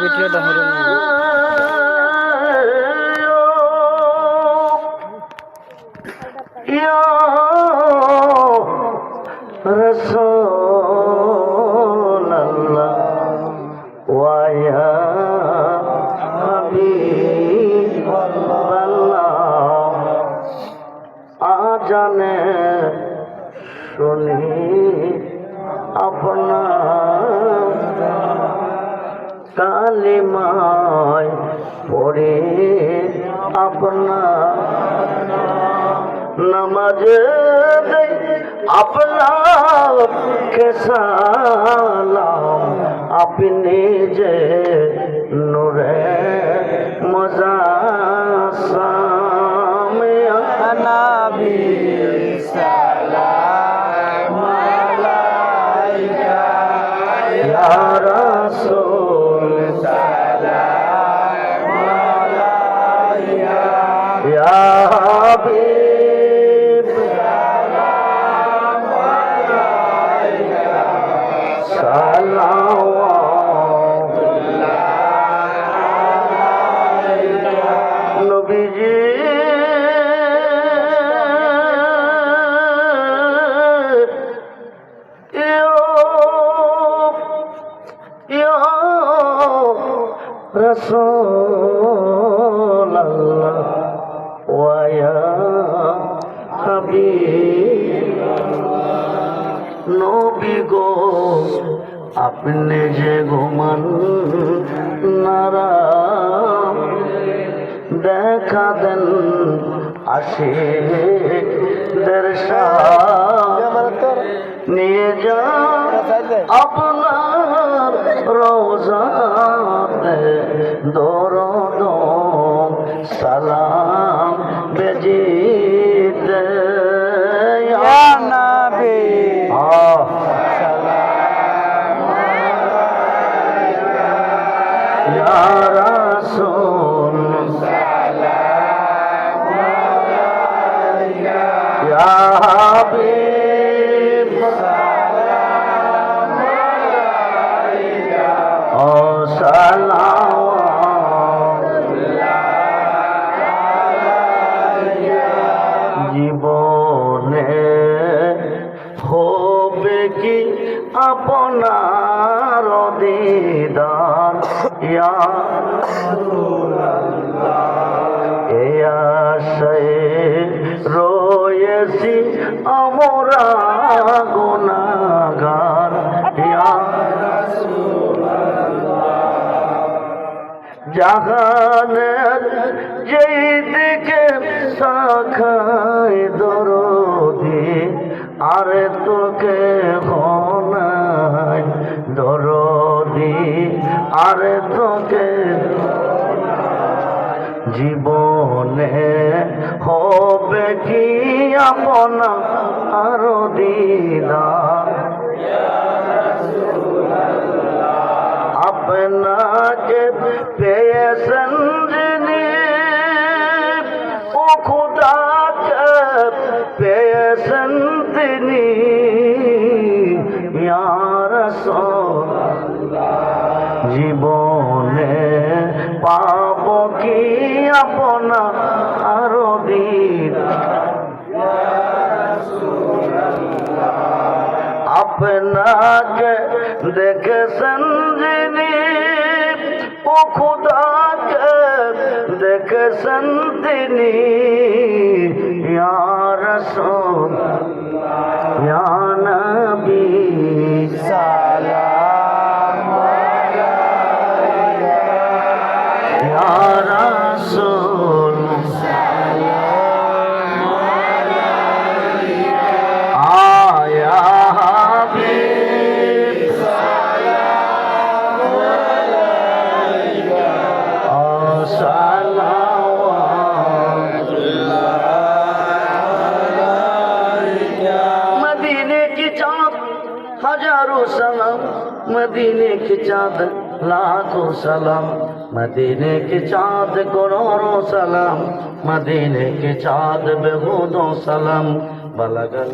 ভিডিওটা হলো না রাসূলুল্লাহ ওয়া ইয়া হাবিবাল্লাহ আজানে শুনি আপনার কালিমায় পড়ে আপনার নামাজে আপনাকে সালাম আপনি যে নূরে মুজাসসাম নবী সালাম আলাইকা ইয়া রাসূল সালাম আলাইকা ইয়া হাবিব সালাম আলাইকা সালাওয়াতুল্লাহ নবীজি রাসূলুল্লাহ ওয়া ইয়া হাবিবাল্লাহ নবী গো আপনি যে ঘুমান নারা দেখা দেন আসে দর্শা নিয়ে যা আপনার রওজাতে দরুদ সালাম বেজিতে ইয়া নবী সালাম আলাইকা ইয়া রাসূল সালাম আলাইকা ইয়া হাবিব সালাম আলাইকা ও সালাওয়াতুল্লাহ আলাইকা জীবনে হবে কি আপনার দিদার ইয়া রাসূলুল্লাহ এ আশায় রয়েছি আমরা গুনাহগার ইয়া জাহানের যেই দিকে শাখায় দরদি আরে তোকে হনাই দরদি আরে তোকে জীবনে হবে কি আপনা আরো দিদার আপনাকে পেয়েছেন যিনি ও খোদাকে পেয়েছেন তিনি ইয়া রাসূলুল্লাহ জীবনে পাব কি আপনা আরো আপনাকে দেখেছেন যিনি ও খোদাকে দেখেছেন তিনি ইয়া রাসূল ইয়া নবী সালাম আলাইকা ইয়া রাসূল সালাম আলাইকা আয়া হাবিব সালাম আলাইকা সালাওয়াতুল্লাহ আলাইকা মদিনে की चाँद हजारों सलाम मदीने की चाँद लाखों सलाम मदीने की चाँद करोड़ों सलाम मदीने की चाँद बेहूदों सलाम बलगल